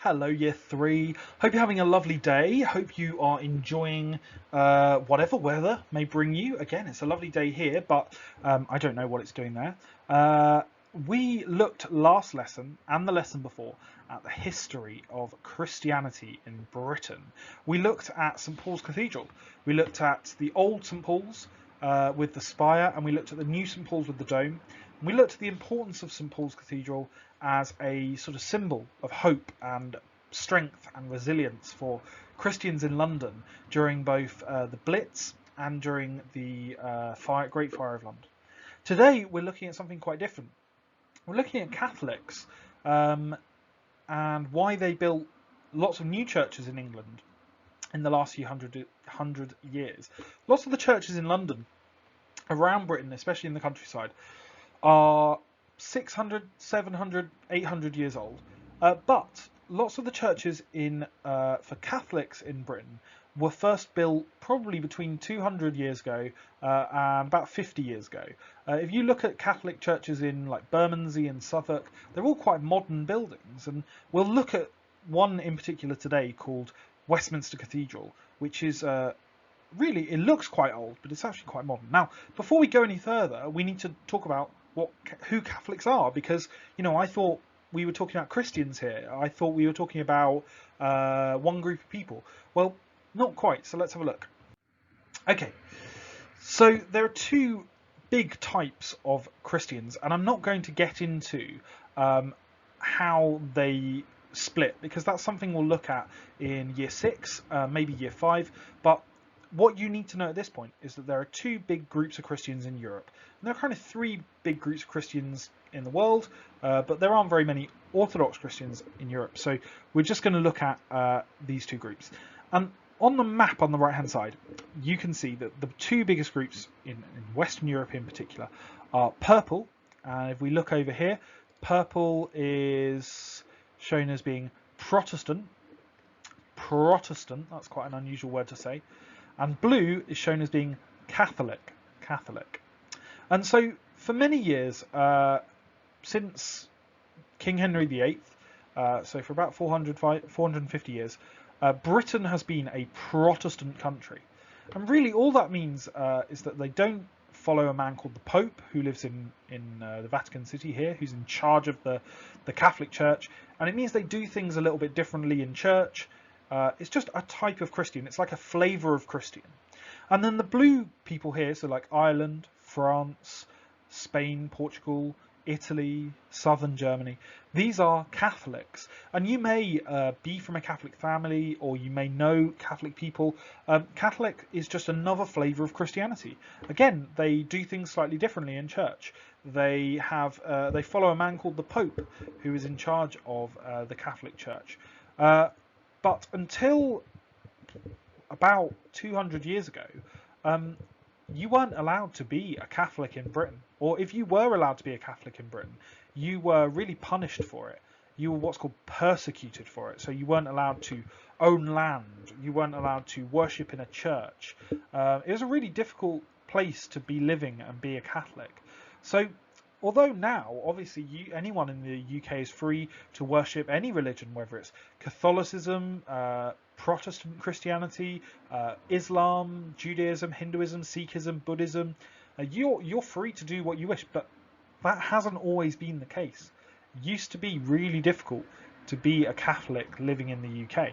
Hello, Year 3. Hope you're having a lovely day. Hope you are enjoying whatever weather may bring you. Again, it's a lovely day here, but I don't know what it's doing there. We looked last lesson and the lesson before at the history of Christianity in Britain. We looked at St Paul's Cathedral. We looked at the old St Paul's with the spire, and we looked at the new St Paul's with the dome. We looked at the importance of St Paul's Cathedral as a sort of symbol of hope and strength and resilience for Christians in London during both the Blitz and during the Great Fire of London. Today we're looking at something quite different. We're looking at Catholics and why they built lots of new churches in England in the last few hundred years. Lots of the churches in London, around Britain, especially in the countryside, are 600, 700, 800 years old. But lots of the churches for Catholics in Britain were first built probably between 200 years ago and about 50 years ago. If you look at Catholic churches in like Bermondsey and Southwark, they're all quite modern buildings, and we'll look at one in particular today called Westminster Cathedral, which is really, it looks quite old, but it's actually quite modern. Now, before we go any further, we need to talk about who Catholics are, because I thought we were talking about Christians here. I thought we were talking about one group of people. Well, not quite. So let's have a look. Okay, so there are two big types of Christians, and I'm not going to get into how they split, because that's something we'll look at in year 6, maybe year 5. But what you need to know at this point is that there are two big groups of Christians in Europe. And there are kind of three big groups of Christians in the world, but there aren't very many Orthodox Christians in Europe. So we're just going to look at these two groups. And on the map on the right hand side, you can see that the two biggest groups in Western Europe in particular are purple. And if we look over here, purple is shown as being Protestant. Protestant, that's quite an unusual word to say. And blue is shown as being Catholic. And so for many years, since King Henry VIII, so for about 450 years, Britain has been a Protestant country. And really all that means is that they don't follow a man called the Pope, who lives in the Vatican City here, who's in charge of the Catholic Church. And it means they do things a little bit differently in church. It's just a type of Christian. It's like a flavour of Christian. And then the blue people here, so like Ireland, France, Spain, Portugal, Italy, southern Germany, these are Catholics. And you may be from a Catholic family, or you may know Catholic people. Catholic is just another flavour of Christianity. Again, they do things slightly differently in church. They follow a man called the Pope, who is in charge of the Catholic Church. But until about 200 years ago, you weren't allowed to be a Catholic in Britain. Or if you were allowed to be a Catholic in Britain, you were really punished for it. You were what's called persecuted for it. So you weren't allowed to own land. You weren't allowed to worship in a church. It was a really difficult place to be living and be a Catholic. So although now, obviously, anyone in the UK is free to worship any religion, whether it's Catholicism, Protestant Christianity, Islam, Judaism, Hinduism, Sikhism, Buddhism. You're free to do what you wish, but that hasn't always been the case. It used to be really difficult to be a Catholic living in the UK.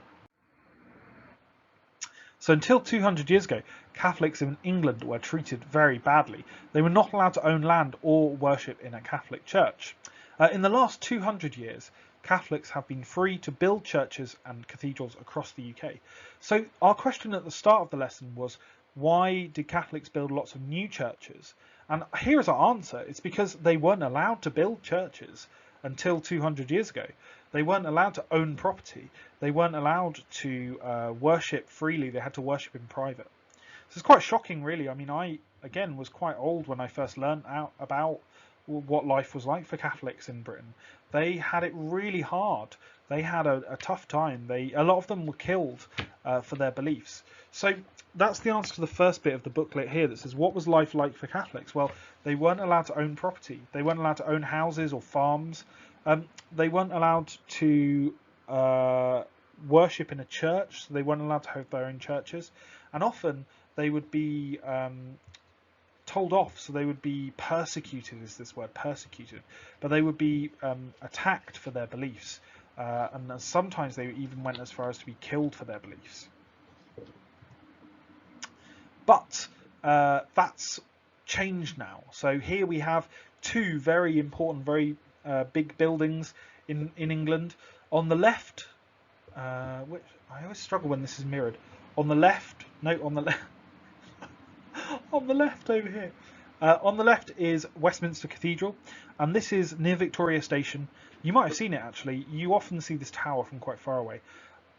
So until 200 years ago, Catholics in England were treated very badly. They were not allowed to own land or worship in a Catholic church. In the last 200 years, Catholics have been free to build churches and cathedrals across the UK. So our question at the start of the lesson was, why did Catholics build lots of new churches? And here is our answer. It's because they weren't allowed to build churches until 200 years ago. They weren't allowed to own property. They weren't allowed to worship freely. They had to worship in private. So it's quite shocking, really. I mean, I, again, was quite old when I first learned out about what life was like for Catholics in Britain. They had it really hard. They had a tough time. A lot of them were killed for their beliefs. So that's the answer to the first bit of the booklet here that says, what was life like for Catholics? Well, they weren't allowed to own property. They weren't allowed to own houses or farms. They weren't allowed to worship in a church, so they weren't allowed to have their own churches, and often they would be told off, so they would be persecuted, is this word, persecuted, but they would be attacked for their beliefs, and sometimes they even went as far as to be killed for their beliefs. But that's changed now. So here we have two very important, very big buildings in England. On the left, which I always struggle when this is mirrored. On the left, no, on the left, on the left over here. On the left is Westminster Cathedral, and this is near Victoria Station. You might have seen it actually. You often see this tower from quite far away.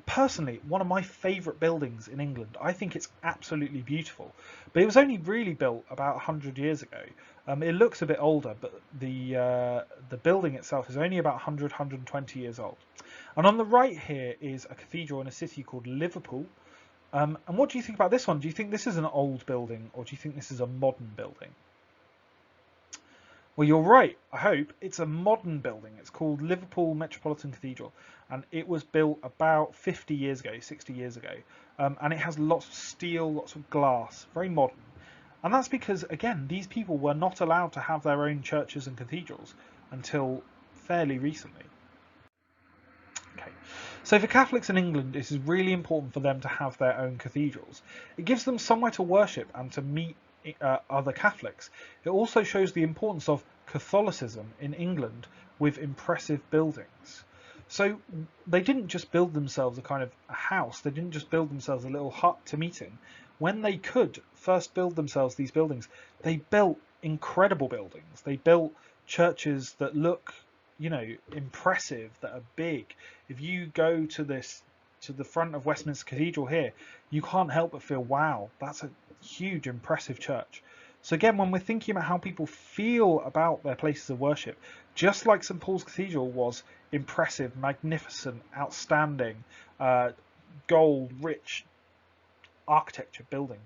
Personally, one of my favourite buildings in England. I think it's absolutely beautiful, but it was only really built about 100 years ago. It looks a bit older, but the building itself is only about 100, 120 years old. And on the right here is a cathedral in a city called Liverpool. And what do you think about this one? Do you think this is an old building, or do you think this is a modern building? Well, you're right, I hope. It's a modern building. It's called Liverpool Metropolitan Cathedral, and it was built about 50 years ago, 60 years ago. And it has lots of steel, lots of glass, very modern. And that's because, again, these people were not allowed to have their own churches and cathedrals until fairly recently. Okay. So for Catholics in England, it is really important for them to have their own cathedrals. It gives them somewhere to worship and to meet other Catholics. It also shows the importance of Catholicism in England with impressive buildings. So they didn't just build themselves a kind of a house, they didn't just build themselves a little hut to meet in. When they could first build themselves these buildings, they built incredible buildings. They built churches that look, you know, impressive, that are big. If you go to the front of Westminster Cathedral here, you can't help but feel, wow, that's a huge, impressive church. So again, when we're thinking about how people feel about their places of worship, just like St Paul's Cathedral was impressive, magnificent, outstanding, gold, rich architecture building,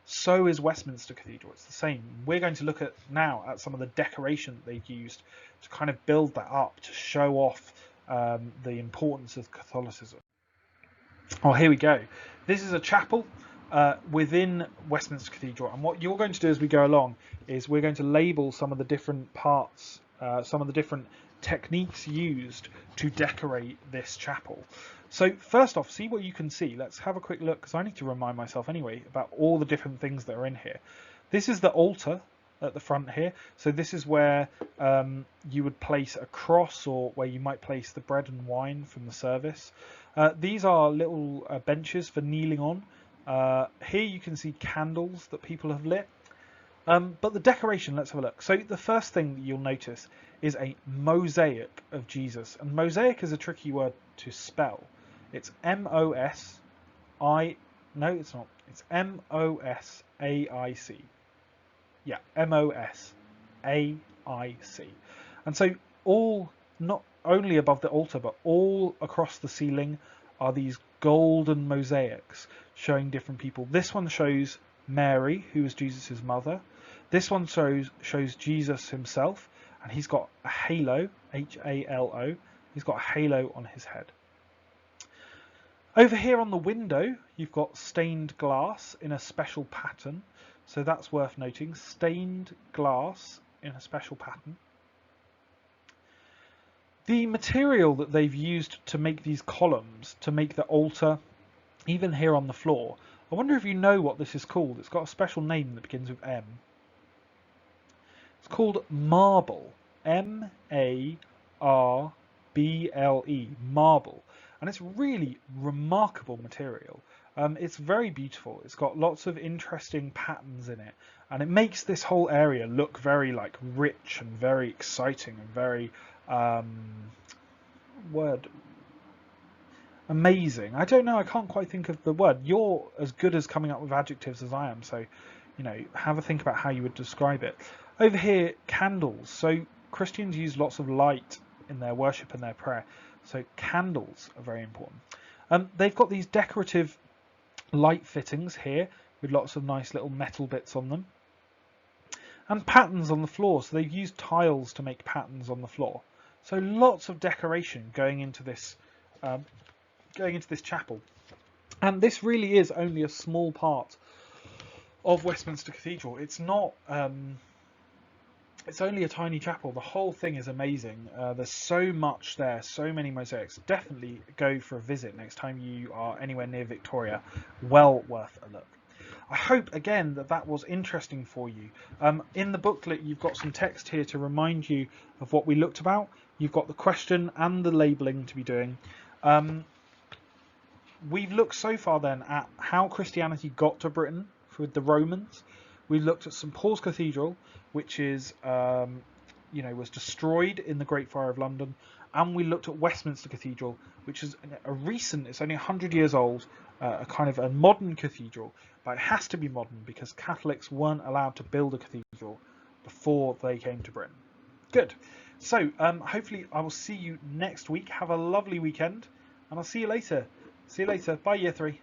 so is Westminster Cathedral. It's the same. We're going to look at now at some of the decoration that they've used to kind of build that up, to show off the importance of Catholicism. Oh, here we go. This is a chapel within Westminster Cathedral, and what you're going to do as we go along is we're going to label some of the different parts, some of the different techniques used to decorate this chapel. So first off, see what you can see. Let's have a quick look, because I need to remind myself anyway about all the different things that are in here. This is the altar at the front here. So this is where you would place a cross, or where you might place the bread and wine from the service. These are little benches for kneeling on. Here you can see candles that people have lit. But the decoration, let's have a look. So the first thing that you'll notice is a mosaic of Jesus. And mosaic is a tricky word to spell. It's M-O-S-I... No, it's not. It's M-O-S-A-I-C. Yeah, M-O-S-A-I-C. And so all, not only above the altar, but all across the ceiling are these golden mosaics showing different people. This one shows Mary, who was Jesus' mother. This one shows Jesus himself, and he's got a halo, H-A-L-O. He's got a halo on his head. Over here on the window, you've got stained glass in a special pattern. So that's worth noting. Stained glass in a special pattern. The material that they've used to make these columns, to make the altar, even here on the floor, I wonder if you know what this is called. It's got a special name that begins with M. It's called marble. M-A-R-B-L-E. Marble. And it's really remarkable material. It's very beautiful. It's got lots of interesting patterns in it, and it makes this whole area look very like rich and very exciting and very amazing. I don't know, I can't quite think of the word. You're as good as coming up with adjectives as I am, so you know, have a think about how you would describe it. Over here, candles. So Christians use lots of light in their worship and their prayer, so candles are very important. They've got these decorative light fittings here with lots of nice little metal bits on them, and patterns on the floor. So they've used tiles to make patterns on the floor. So lots of decoration going into this going into this chapel. And this really is only a small part of Westminster Cathedral. It's not. It's only a tiny chapel. The whole thing is amazing. There's so much there, so many mosaics. Definitely go for a visit next time you are anywhere near Victoria. Well worth a look. I hope, again, that was interesting for you. In the booklet, you've got some text here to remind you of what we looked about. You've got the question and the labelling to be doing. We've looked so far then at how Christianity got to Britain with the Romans. We've looked at St Paul's Cathedral, which is, was destroyed in the Great Fire of London, and we looked at Westminster Cathedral, which is a recent, it's only 100 years old, a kind of a modern cathedral, but it has to be modern because Catholics weren't allowed to build a cathedral before they came to Britain. Good. So hopefully I will see you next week. Have a lovely weekend, and I'll see you later. See you later. Bye, Year 3.